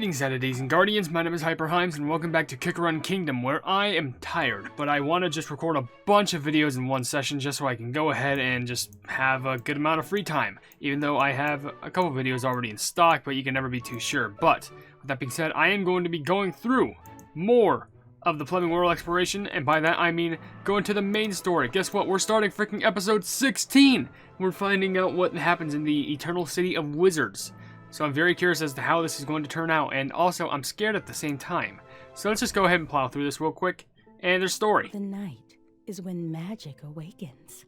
Greetings, entities and guardians, my name is HyperHimes, and welcome back to Kickrun Kingdom, where I am tired, but I want to just record a bunch of videos in one session just so I can go ahead and just have a good amount of free time, even though I have a couple videos already in stock, but you can never be too sure. But, with that being said, I am going to be going through more of the Plumbing World exploration, and by that I mean going to the main story. Guess what? We're starting freaking episode 16! We're finding out what happens in the Eternal City of Wizards. So I'm very curious as to how this is going to turn out, and also I'm scared at the same time. So let's just go ahead and plow through this real quick, and their story. The night is when magic awakens.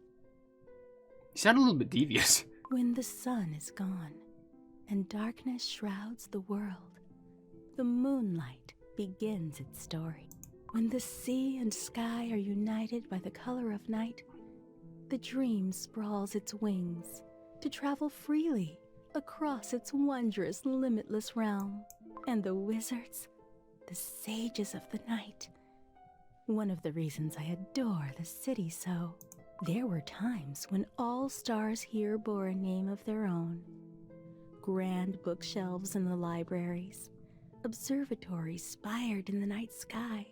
You sound a little bit devious. When the sun is gone, and darkness shrouds the world, the moonlight begins its story. When the sea and sky are united by the color of night, the dream sprawls its wings to travel freely across its wondrous, limitless realm. And the wizards, the sages of the night, one of the reasons I adore the city so. There were times when all stars here bore a name of their own. Grand bookshelves in the libraries, observatories spired in the night sky,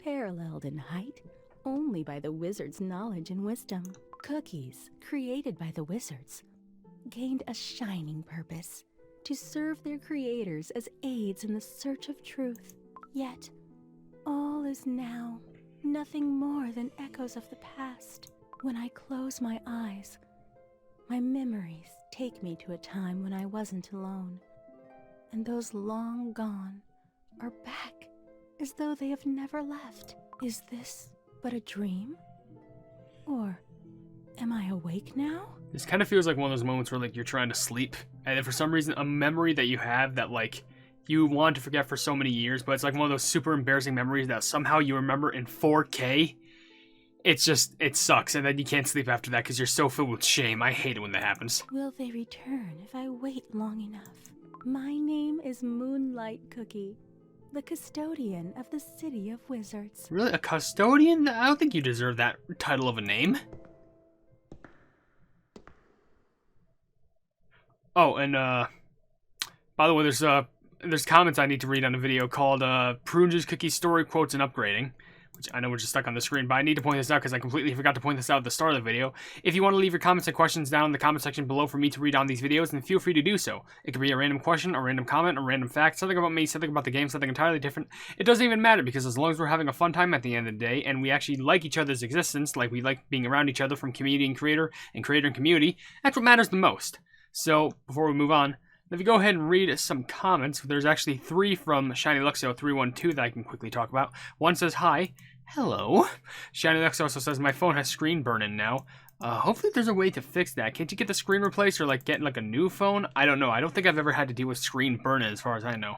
paralleled in height only by the wizards' knowledge and wisdom. Cookies, created by the wizards, gained a shining purpose to serve their creators as aids in the search of truth. Yet, all is now nothing more than echoes of the past. When I close my eyes, my memories take me to a time when I wasn't alone, and those long gone are back as though they have never left. Is this but a dream? Or am I awake now? This kind of feels like one of those moments where, like, you're trying to sleep, and then for some reason, a memory that you have that, like, you want to forget for so many years, but it's like one of those super embarrassing memories that somehow you remember in 4K. It's just, it sucks, and then you can't sleep after that because you're so filled with shame. I hate it when that happens. Will they return if I wait long enough? My name is Moonlight Cookie, the custodian of the City of Wizards. Really? A custodian? I don't think you deserve that title of a name. Oh, and, by the way, there's comments I need to read on a video called, Prune's Cookie Story Quotes and Upgrading, which I know we're just stuck on the screen, but I need to point this out because I completely forgot to point this out at the start of the video. If you want to leave your comments and questions down in the comment section below for me to read on these videos, then feel free to do so. It could be a random question, a random comment, a random fact, something about me, something about the game, something entirely different. It doesn't even matter because as long as we're having a fun time at the end of the day, and we actually like each other's existence, like we like being around each other from community and creator and community, that's what matters the most. So, before we move on, let me go ahead and read some comments. There's actually 3 from ShinyLuxio312 that I can quickly talk about. One says, hi. Hello. ShinyLuxio also says, my phone has screen burn-in now. Hopefully there's a way to fix that. Can't you get the screen replaced or, like, get, like, a new phone? I don't know. I don't think I've ever had to deal with screen burn-in as far as I know.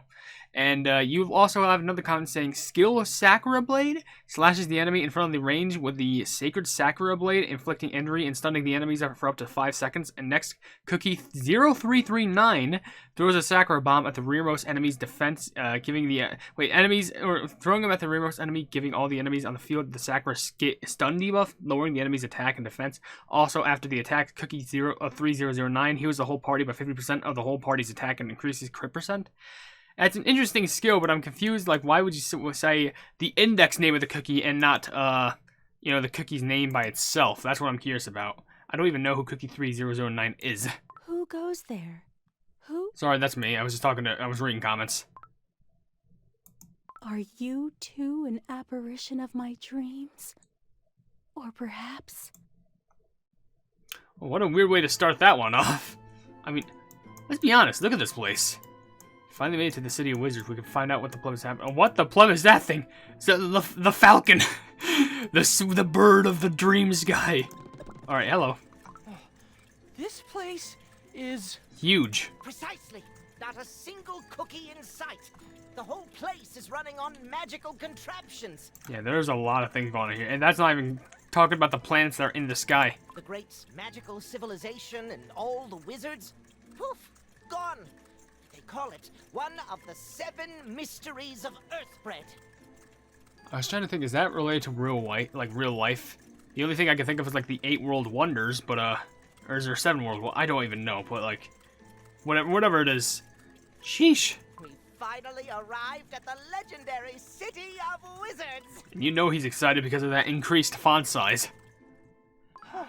And you also have another comment saying, Skill Sakura Blade slashes the enemy in front of the range with the Sacred Sakura Blade, inflicting injury and stunning the enemies for up to 5 seconds. And next, Cookie0339 throws a Sakura Bomb at the rearmost enemy's defense, giving the, throwing them at the rearmost enemy, giving all the enemies on the field the Sakura stun debuff, lowering the enemy's attack and defense. Also, after the attack, Cookie3009 heals the whole party by 50% of the whole party's attack and increases crit percent. It's an interesting skill, but I'm confused, like, why would you say the index name of the cookie and not, the cookie's name by itself? That's what I'm curious about. I don't even know who Cookie3009 is. Who goes there? Who? Sorry, that's me. I was reading comments. Are you too an apparition of my dreams? Or perhaps... Well, what a weird way to start that one off. I mean, let's be honest, look at this place. Finally made it to the City of Wizards. We can find out what the plum is happening. What the plum is that thing? It's the falcon. the bird of the dreams guy. Alright, hello. This place is... huge. Precisely. Not a single cookie in sight. The whole place is running on magical contraptions. Yeah, there's a lot of things going on here. And that's not even talking about the planets that are in the sky. The great magical civilization and all the wizards, poof, gone. They call it one of the 7 mysteries of Earthbread. I was trying to think, is that related to real life? The only thing I can think of is like the 8 world wonders, but or is there 7 world? Well, I don't even know, but like, whatever it is. Sheesh. We finally arrived at the legendary City of Wizards! And you know he's excited because of that increased font size. Huh.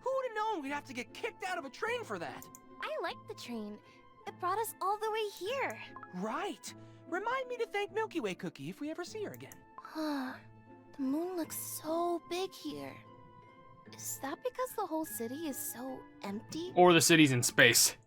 Who would have known we'd have to get kicked out of a train for that? I like the train. It brought us all the way here. Right. Remind me to thank Milky Way Cookie if we ever see her again. Huh. The moon looks so big here. Is that because the whole city is so empty? Or the city's in space.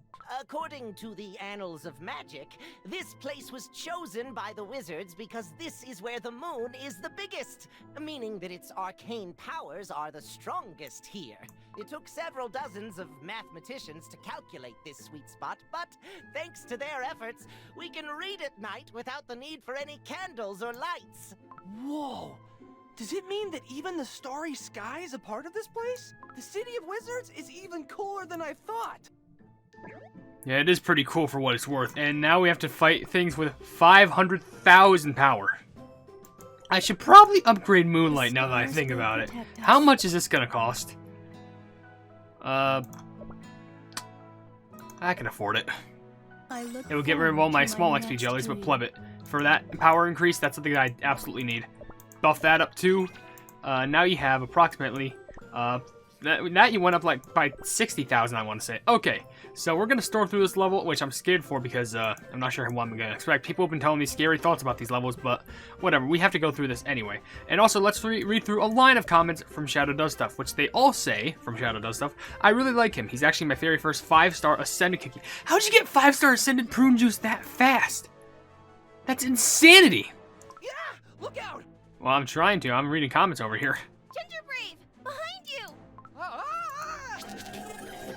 According to the Annals of Magic, this place was chosen by the wizards because this is where the moon is the biggest, meaning that its arcane powers are the strongest here. It took several dozens of mathematicians to calculate this sweet spot, but thanks to their efforts, we can read at night without the need for any candles or lights. Whoa! Does it mean that even the starry sky is a part of this place? The City of Wizards is even cooler than I thought! Yeah, it is pretty cool for what it's worth. And now we have to fight things with 500,000 power. I should probably upgrade Moonlight now that I think about it. How much is this gonna cost? I can afford it. It would get rid of all my small XP jellies, but pleb it. For that power increase, that's something that I absolutely need. Buff that up too. Now you have approximately, that you went up like by 60,000, I want to say. Okay, so we're going to storm through this level, which I'm scared for because I'm not sure what I'm going to expect. People have been telling me scary thoughts about these levels, but whatever. We have to go through this anyway. And also, let's read through a line of comments from Shadow Does Stuff, which they all say, from Shadow Does Stuff, I really like him. He's actually my very first 5-star Ascended cookie. How'd you get 5-star Ascended prune juice that fast? That's insanity! Yeah! Look out! Well, I'm trying to. I'm reading comments over here. Gingerbrave! Behind you!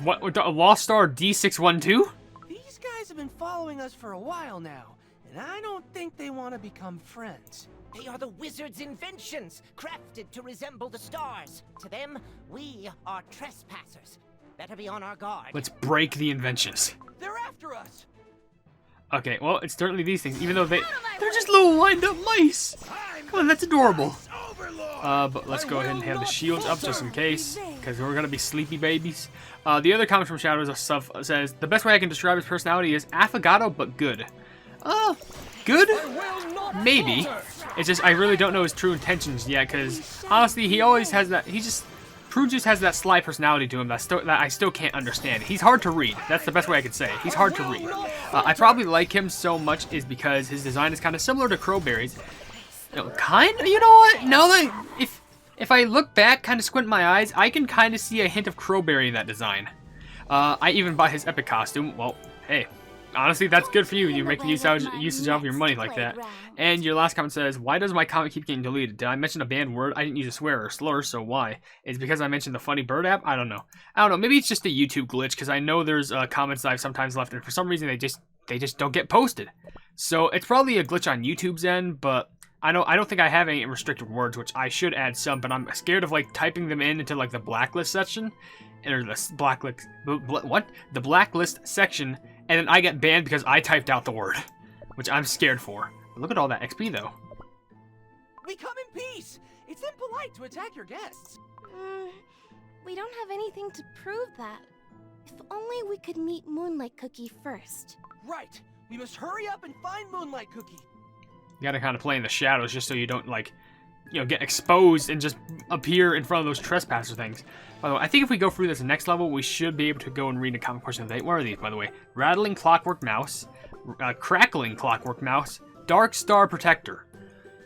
What, a Lost Star D612? These guys have been following us for a while now, and I don't think they want to become friends. They are the wizards' inventions, crafted to resemble the stars. To them, we are trespassers. Better be on our guard. Let's break the inventions. They're after us! Okay, well, it's certainly these things, even though they're just little wind-up mice. Come on, that's adorable. But let's go ahead and have the shields up just in case, because we're gonna be sleepy babies. The other comment from Shadows of Stuff says, the best way I can describe his personality is affogato but good. Good? Maybe. It's just, I really don't know his true intentions yet, because honestly, he always has that, Prune just has that sly personality to him that I still can't understand. He's hard to read. That's the best way I could say it. He's hard to read. I probably like him so much is because his design is kind of similar to Crowberry's. You know what? Now that if I look back, kind of squint my eyes, I can kind of see a hint of Crowberry in that design. I even bought his epic costume. Well, hey, honestly, that's good for you. You're making usage of your money like that. And your last comment says, why does my comment keep getting deleted? Did I mention a banned word? I didn't use a swear or slur, so why? Is it because I mentioned the Funny Bird app? I don't know. Maybe it's just a YouTube glitch, because I know there's comments that I've sometimes left, and for some reason they just don't get posted. So it's probably a glitch on YouTube's end, but I don't think I have any restricted words, which I should add some, but I'm scared of like typing them into like the blacklist section, or the blacklist section, and then I get banned because I typed out the word, which I'm scared for. But look at all that XP though. We come in peace. It's impolite to attack your guests. We don't have anything to prove that. If only we could meet Moonlight Cookie first. Right. We must hurry up and find Moonlight Cookie. You gotta kind of play in the shadows just so you don't, like, get exposed and just appear in front of those trespasser things. By the way, I think if we go through this next level, we should be able to go and read a common question of the day. What are these, by the way? Rattling Clockwork Mouse, Crackling Clockwork Mouse, Dark Star Protector.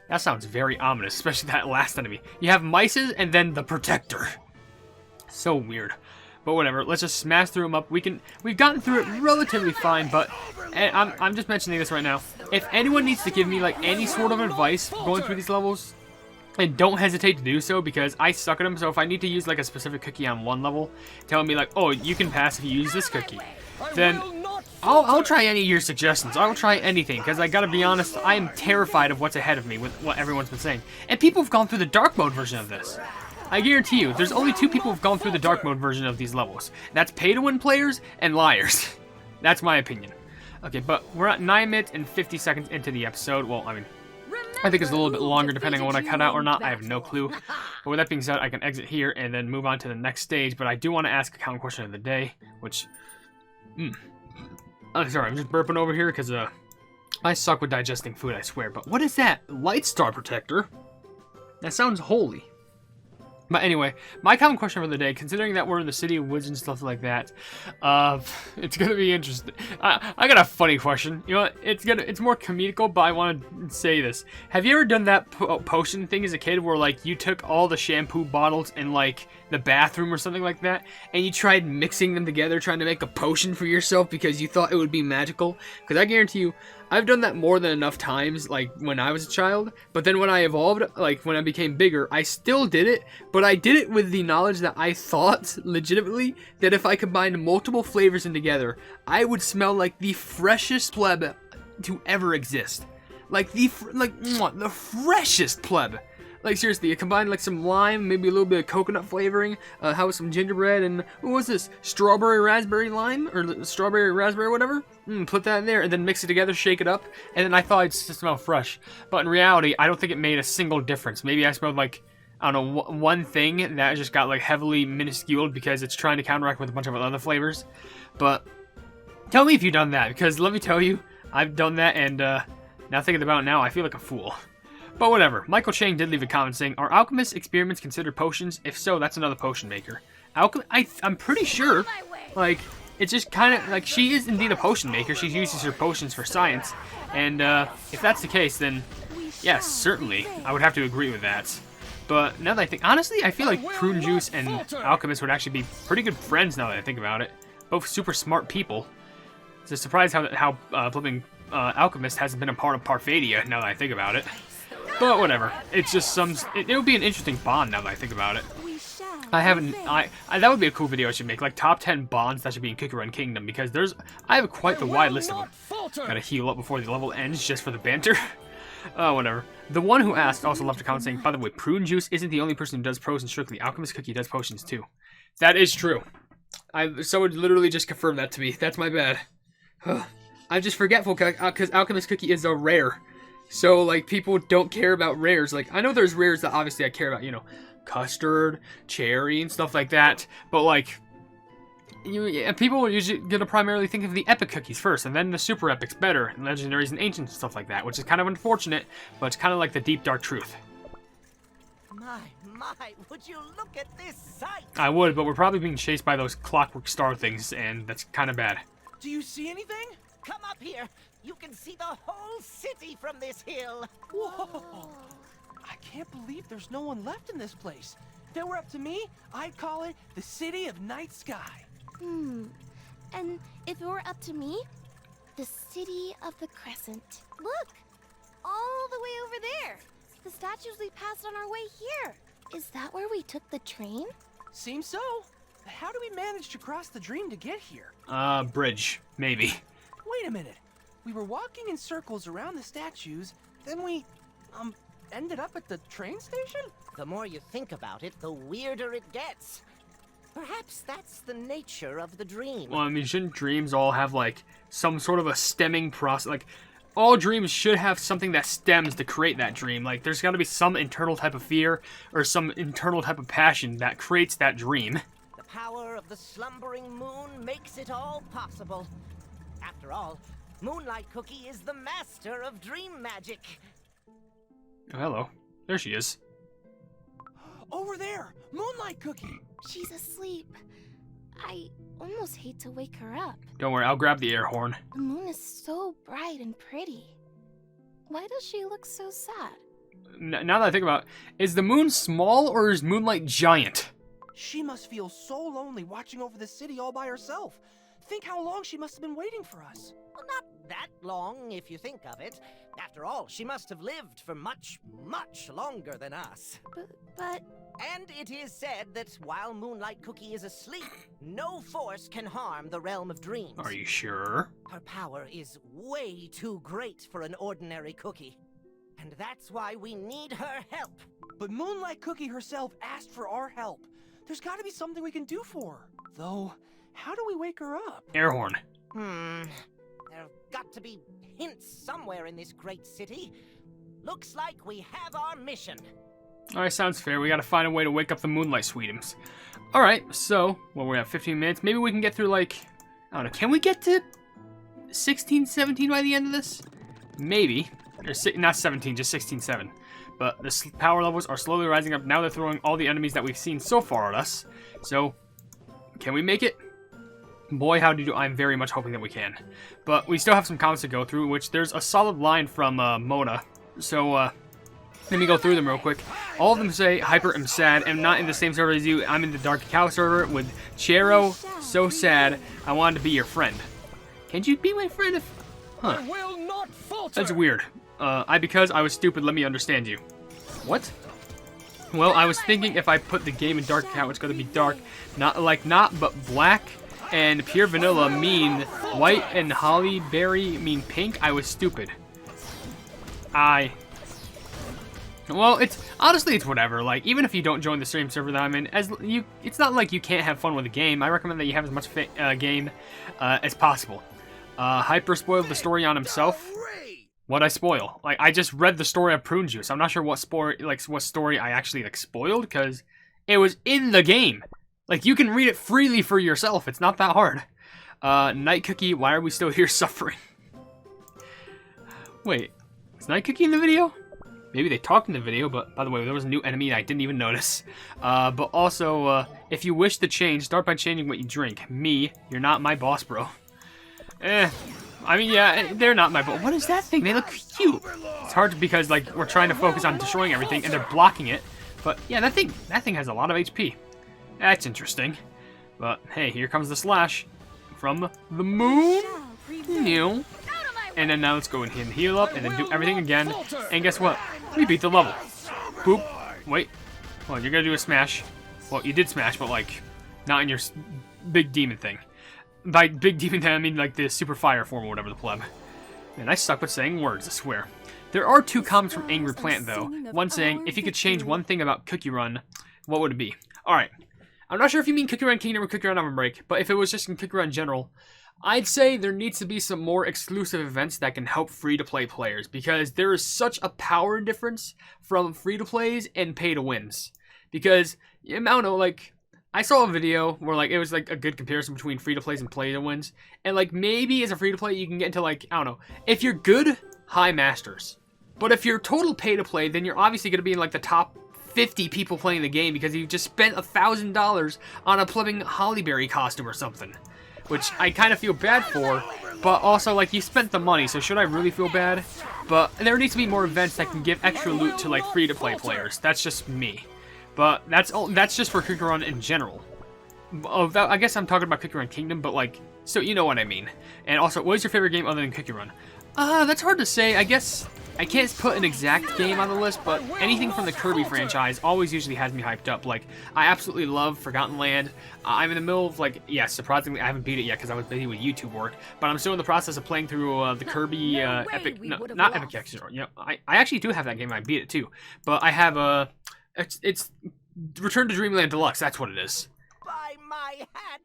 That sounds very ominous, especially that last enemy. You have mices and then the Protector. So weird. But whatever, let's just smash through them up. We've gotten through it relatively fine, but I'm just mentioning this right now. If anyone needs to give me like any sort of advice going through these levels, and don't hesitate to do so, because I suck at them. So if I need to use like a specific cookie on one level, telling me like, oh, you can pass if you use this cookie, then I'll try any of your suggestions. I will try anything, because I gotta be honest, I am terrified of what's ahead of me with what everyone's been saying. And people have gone through the dark mode version of this. I guarantee you, there's only 2 people who've gone through the dark mode version of these levels. That's pay-to-win players and liars. That's my opinion. Okay, but we're at 9 minutes and 50 seconds into the episode. Well, I mean, I think it's a little bit longer depending on what I cut out or not. I have no clue. But with that being said, I can exit here and then move on to the next stage. But I do want to ask a common question of the day, which... sorry, I'm just burping over here because I suck with digesting food, I swear. But what is that? Light Star Protector? That sounds holy. But anyway, my common question for the day, considering that we're in the City of Woods and stuff like that, it's gonna be interesting. I got a funny question. You know what? It's more comedical, but I want to say this. Have you ever done that potion thing as a kid where, like, you took all the shampoo bottles in, like, the bathroom or something like that, and you tried mixing them together, trying to make a potion for yourself because you thought it would be magical? Because I guarantee you, I've done that more than enough times, like, when I was a child, but then when I evolved, like, when I became bigger, I still did it, but I did it with the knowledge that I thought, legitimately, that if I combined multiple flavors in together, I would smell like the freshest pleb to ever exist. Like, the freshest pleb. Like, seriously, you combine, like, some lime, maybe a little bit of coconut flavoring, how with some gingerbread, and what was this? Strawberry raspberry lime? Or strawberry raspberry whatever? Put that in there, and then mix it together, shake it up, and then I thought it'd smell fresh. But in reality, I don't think it made a single difference. Maybe I smelled, like, I don't know, one thing that just got, like, heavily minusculed because it's trying to counteract with a bunch of other flavors. But tell me if you've done that, because let me tell you, I've done that, and now thinking about it now, I feel like a fool. But whatever. Michael Chang did leave a comment saying, "Are alchemists' experiments considered potions? If so, that's another potion maker." I'm pretty sure, like, it's just kind of, like, she is indeed a potion maker. She uses her potions for science. And if that's the case, then, yes, certainly, I would have to agree with that. But now that I think, honestly, I feel like Prune Juice and Alchemist would actually be pretty good friends now that I think about it. Both super smart people. It's a surprise how flipping Alchemist hasn't been a part of Parfadia now that I think about it. But whatever. It's just it would be an interesting bond now that I think about it. That would be a cool video I should make, like top 10 bonds that should be in Cookie Run Kingdom, because I have quite the wide list of them. Gotta heal up before the level ends just for the banter. Whatever. The one who asked also left a comment saying, "By the way, Prune Juice isn't the only person who does pros and strictly. Alchemist Cookie does potions too." That is true. Someone literally just confirmed that to me. That's my bad. I'm just forgetful because Alchemist Cookie is a rare. So, like, people don't care about rares. Like, I know there's rares that obviously I care about, you know, custard, cherry, and stuff like that. But, like, people are usually going to primarily think of the epic cookies first, and then the super epics better, and legendaries and ancients and stuff like that, which is kind of unfortunate, but it's kind of like the deep, dark truth. My, would you look at this sight? I would, but we're probably being chased by those clockwork star things, and that's kind of bad. Do you see anything? Come up here. You can see the whole city from this hill. Whoa! I can't believe there's no one left in this place. If it were up to me, I'd call it the City of Night Sky. And if it were up to me, the City of the Crescent. Look! All the way over there! The statues we passed on our way here. Is that where we took the train? Seems so. How do we manage to cross the dream to get here? Bridge. Maybe. Wait a minute. We were walking in circles around the statues, then we, ended up at the train station? The more you think about it, the weirder it gets. Perhaps that's the nature of the dream. Well, I mean, shouldn't dreams all have, like, some sort of a stemming process? Like, all dreams should have something that stems to create that dream. Like, there's got to be some internal type of fear or some internal type of passion that creates that dream. The power of the slumbering moon makes it all possible. After all, Moonlight Cookie is the master of dream magic. Oh, hello. There she is. Over there! Moonlight Cookie! She's asleep. I almost hate to wake her up. Don't worry, I'll grab the air horn. The moon is so bright and pretty. Why does she look so sad? Now that I think about it, is the moon small or is Moonlight giant? She must feel so lonely watching over the city all by herself. Think how long she must have been waiting for us. Well, not that long, if you think of it. After all, she must have lived for much, much longer than us. But... And it is said that while Moonlight Cookie is asleep, no force can harm the realm of dreams. Are you sure? Her power is way too great for an ordinary cookie. And that's why we need her help. But Moonlight Cookie herself asked for our help. There's gotta be something we can do for her. Though, how do we wake her up? Air horn. There've got to be hints somewhere in this great city. Looks like we have our mission. Alright, sounds fair. We gotta find a way to wake up the Moonlight Sweetums. Alright, so, well, we have 15 minutes. Maybe we can get through, like, I don't know, can we get to 16, 17 by the end of this? maybe, not 17, just 16-7. But the power levels are slowly rising up. Now they're throwing all the enemies that we've seen so far at us. So, can we make it? Boy, howdy do, I'm very much hoping that we can. But we still have some comments to go through, which there's a solid line from Mona. So, let me go through them real quick. All of them say, Hyper, I'm sad. I'm not in the same server as you. I'm in the Dark Cow server with Chero. So sad. I wanted to be your friend. Can't you be my friend if... Huh. I will not falter. That's weird. Because I was stupid, let me understand you. What? Well, I was thinking if I put the game in Dark Cow, it's going to be dark. Not, but black. And pure vanilla mean white, and holly berry mean pink. I was stupid. Well, honestly, it's whatever. Like, even if you don't join the stream server that I'm in, it's not like you can't have fun with the game. I recommend that you have as much game as possible. Hyper spoiled the story on himself. What'd I spoil? Like, I just read the story of Prune Juice. I'm not sure what story I actually spoiled, because it was in the game. Like, you can read it freely for yourself. It's not that hard. Night Cookie, why are we still here suffering? Wait, is Night Cookie in the video? Maybe they talked in the video, but by the way, there was a new enemy and I didn't even notice. But also, if you wish to change, start by changing what you drink. Me, you're not my boss, bro. I mean, yeah, they're not my boss. What is that thing? They look cute. It's hard because, like, we're trying to focus on destroying everything and they're blocking it. But yeah, that thing has a lot of HP. That's interesting. But hey, here comes the slash from the moon. And then now let's go and heal up and then do everything again. And guess what? We beat the level. Boop. Wait. Well, you're gonna do a smash. Well, you did smash, but like, not in your big demon thing. By big demon, I mean like the super fire form or whatever the pleb. Man, I suck with saying words, I swear. There are two comments from Angry Plant though. One saying, if you could change one thing about Cookie Run, what would it be? Alright. I'm not sure if you mean Cookie Run Kingdom or Cookie Run OvenBreak, but if it was just in Cookie Run in general, I'd say there needs to be some more exclusive events that can help free-to-play players, because there is such a power difference from free-to-plays and pay-to-wins. Because, I don't know, like, I saw a video where, like, it was, like, a good comparison between free-to-plays and play-to-wins, and, like, maybe as a free-to-play you can get into, like, I don't know, if you're good, high masters. But if you're total pay-to-play, then you're obviously going to be in, like, the top 50 people playing the game because you just spent $1,000 on a plumbing Hollyberry costume or something. Which I kind of feel bad for, but also, like, you spent the money, so should I really feel bad? But there needs to be more events that can give extra loot to, like, free-to-play players. That's just me. But that's just for Cookie Run in general. I guess I'm talking about Cookie Run Kingdom, but, like, so you know what I mean. And also, what is your favorite game other than Cookie Run? That's hard to say. I guess I can't put an exact game on the list, but anything from the Kirby franchise always usually has me hyped up. Like, I absolutely love Forgotten Land. I'm in the middle of, like, yeah, surprisingly, I haven't beat it yet because I was busy with YouTube work, but I'm still in the process of playing through the Kirby Epic, no, not Epic Extra. You know, I actually do have that game. I beat it too, but I have it's Return to Dreamland Deluxe. That's what it is. By my hat!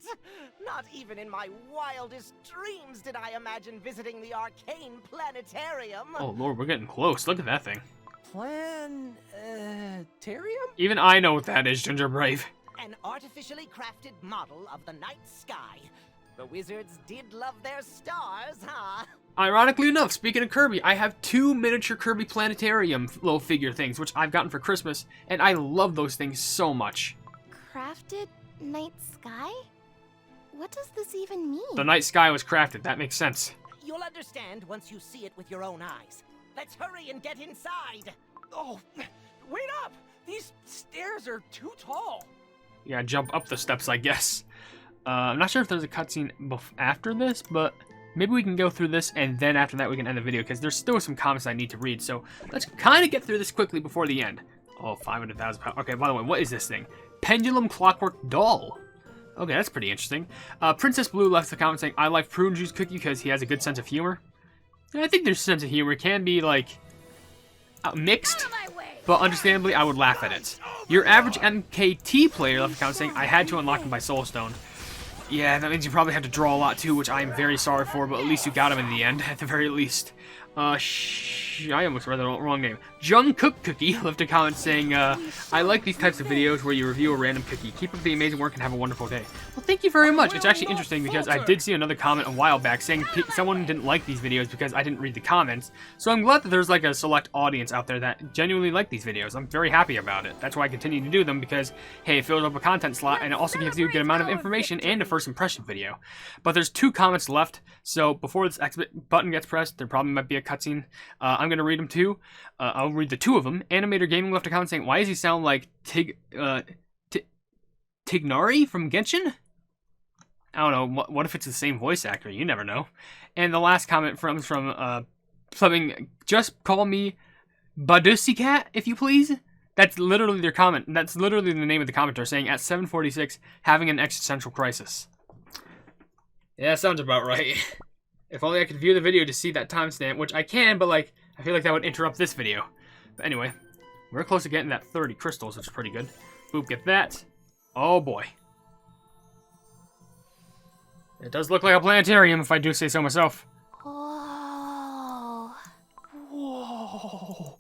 Not even in my wildest dreams did I imagine visiting the Arcane planetarium. Oh lord, we're getting close. Look at that thing. Planetarium? Even I know what that is, Ginger Brave. An artificially crafted model of the night sky. The wizards did love their stars, huh? Ironically enough, speaking of Kirby, I have 2 miniature Kirby Planetarium little figure things, which I've gotten for Christmas, and I love those things so much. Crafted night sky? What does this even mean? The night sky was crafted, that makes sense. You'll understand once you see it with your own eyes. Let's hurry and get inside. Oh, wait up! These stairs are too tall. You gotta jump up the steps, I guess. I'm not sure if there's a cutscene after this, but maybe we can go through this, and then after that we can end the video, because there's still some comments I need to read, so let's kind of get through this quickly before the end. Oh, 500,000 pounds. Okay, by the way, what is this thing? Pendulum Clockwork Doll. Okay, that's pretty interesting. Princess Blue left a comment saying, I like Prune Juice Cookie because he has a good sense of humor. And I think their sense of humor can be, like, mixed, but understandably, I would laugh at it. Your average MKT player left a comment saying, I had to unlock him by Soulstone. Yeah, that means you probably had to draw a lot too, which I am very sorry for, but at least you got him in the end, at the very least. I almost read the wrong name. Jung Cook Cookie left a comment saying, I like these types of videos where you review a random cookie. Keep up the amazing work and have a wonderful day. Well, thank you very much. It's actually interesting because I did see another comment a while back saying someone didn't like these videos because I didn't read the comments. So I'm glad that there's like a select audience out there that genuinely like these videos. I'm very happy about it. That's why I continue to do them because, hey, it fills up a content slot and it also gives you a good amount of information and a first impression video. But there's 2 comments left, so before this exit button gets pressed, there probably might be a cutscene. I'm going to read them too. I'll read the 2 of them. Animator Gaming left a comment saying, why does he sound like Tignari from Genshin? I don't know. What if it's the same voice actor? You never know. And the last comment from something, just call me Badusicat, if you please. That's literally their comment. That's literally the name of the commenter, saying at 7:46, having an existential crisis. Yeah, that sounds about right. If only I could view the video to see that timestamp, which I can, but like, I feel like that would interrupt this video. But anyway, we're close to getting that 30 crystals, which is pretty good. Boop, get that. Oh boy. It does look like a planetarium, if I do say so myself. Whoa. Whoa!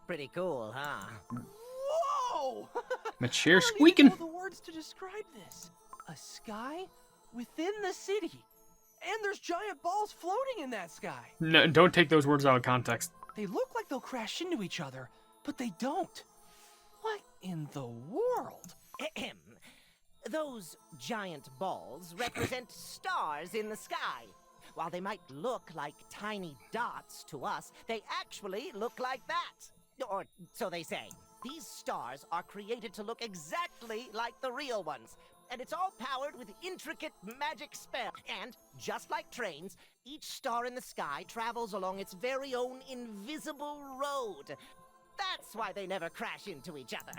Pretty cool, huh? Whoa! My chair's I don't even squeaking. know the words to describe this. A sky within the city. And there's giant balls floating in that sky. No, don't take those words out of context. They look like they'll crash into each other, but they don't. What in the world? Ahem. Those giant balls represent stars in the sky. While they might look like tiny dots to us, they actually look like that. Or so they say. These stars are created to look exactly like the real ones. And it's all powered with intricate magic spells. And, just like trains, each star in the sky travels along its very own invisible road. That's why they never crash into each other.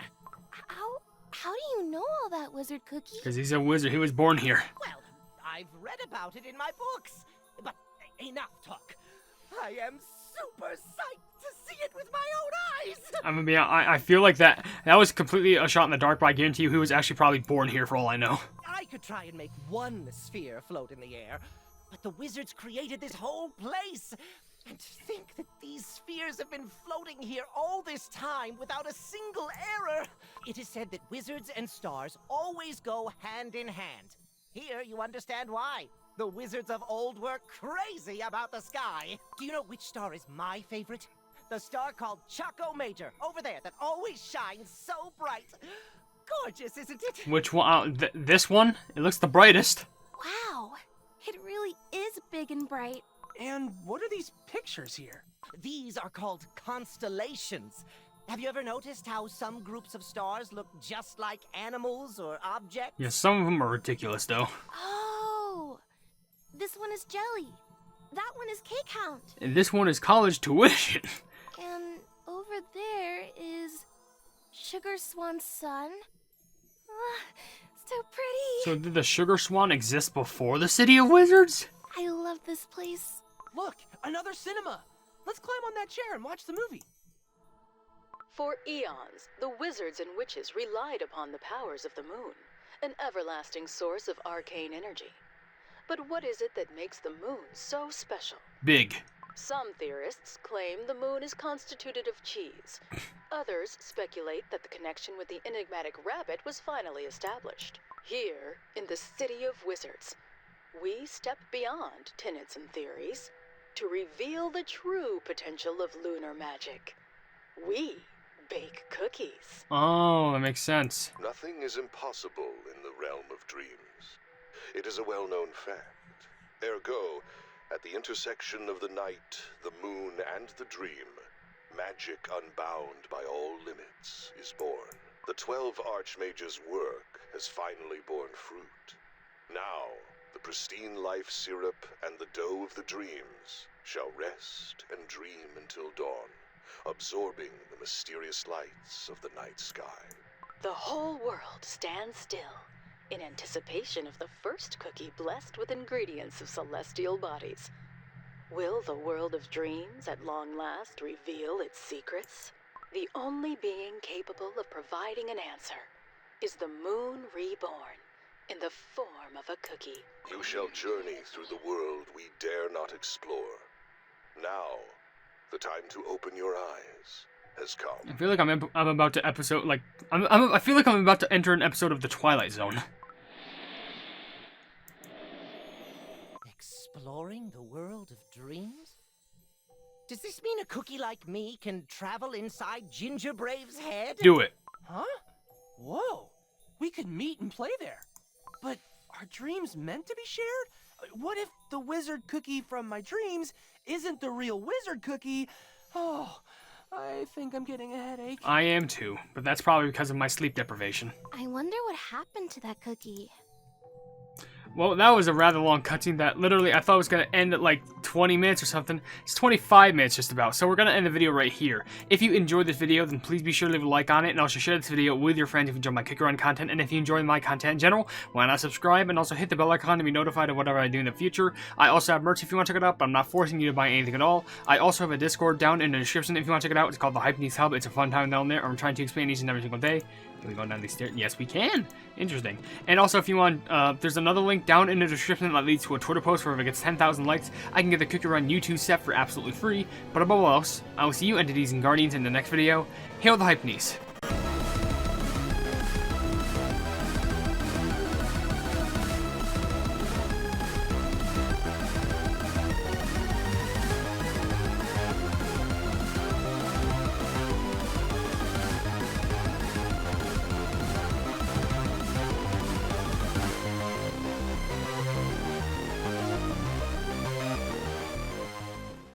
How do you know all that, Wizard Cookie? Because he's a wizard. He was born here. Well, I've read about it in my books. But enough talk. I am super psyched to see it with my own eyes. I'm gonna be. I feel like that was completely a shot in the dark, but I guarantee you, he was actually probably born here for all I know. I could try and make one sphere float in the air, but the wizards created this whole place. And to think that these spheres have been floating here all this time without a single error. It is said that wizards and stars always go hand in hand. Here you understand why. The wizards of old were crazy about the sky. Do you know which star is my favorite? The star called Chaco Major, over there, that always shines so bright. Gorgeous, isn't it? Which one? This one? It looks the brightest. Wow, it really is big and bright. And what are these pictures here? These are called constellations. Have you ever noticed how some groups of stars look just like animals or objects? Yeah, some of them are ridiculous, though. Oh, this one is Jelly. That one is Cake Hound. And this one is college tuition. And over there is Sugar Swan's son. So pretty. So did the Sugar Swan exist before the City of Wizards? I love this place. Look, another cinema. Let's climb on that chair and watch the movie. For eons, the wizards and witches relied upon the powers of the moon, an everlasting source of arcane energy. But what is it that makes the moon so special? Big. Some theorists claim the moon is constituted of cheese. Others speculate that the connection with the enigmatic rabbit was finally established. Here, in the City of Wizards, we step beyond tenets and theories to reveal the true potential of lunar magic. We bake cookies. Oh, that makes sense. Nothing is impossible in the realm of dreams. It is a well-known fact. Ergo, at the intersection of the night, the moon, and the dream, magic unbound by all limits is born. The 12 Archmages' work has finally borne fruit. Now, the pristine life syrup and the dough of the dreams shall rest and dream until dawn, absorbing the mysterious lights of the night sky. The whole world stands still in anticipation of the first cookie blessed with ingredients of celestial bodies. Will the world of dreams at long last reveal its secrets? The only being capable of providing an answer is the moon reborn in the form of a cookie. You shall journey through the world we dare not explore. Now, the time to open your eyes has come. I feel like I'm about to episode like I feel like I'm about to enter an episode of the Twilight Zone. Exploring the world of dreams? Does this mean a cookie like me can travel inside Ginger Brave's head? Do it. Huh? Whoa. We could meet and play there. But are dreams meant to be shared? What if the wizard cookie from my dreams isn't the real wizard cookie? Oh, I think I'm getting a headache. I am too, but that's probably because of my sleep deprivation. I wonder what happened to that cookie. Well, that was a rather long cutscene that literally I thought was going to end at like 20 minutes or something. It's 25 minutes just about, so we're going to end the video right here. If you enjoyed this video, then please be sure to leave a like on it, and also share this video with your friends if you enjoy my Cookie Run content, and if you enjoy my content in general, why not subscribe, and also hit the bell icon to be notified of whatever I do in the future. I also have merch if you want to check it out, but I'm not forcing you to buy anything at all. I also have a Discord down in the description if you want to check it out. It's called the Hypenese Hub. It's a fun time down there. I'm trying to expand each and every single day. Can we go down these stairs? Yes, we can. Interesting. And also, if you want, there's another link down in the description that leads to a Twitter post where if it gets 10,000 likes, I can get the Cookie Run U2 set for absolutely free. But above all else, I will see you entities and guardians in the next video. Hail the Hypenese.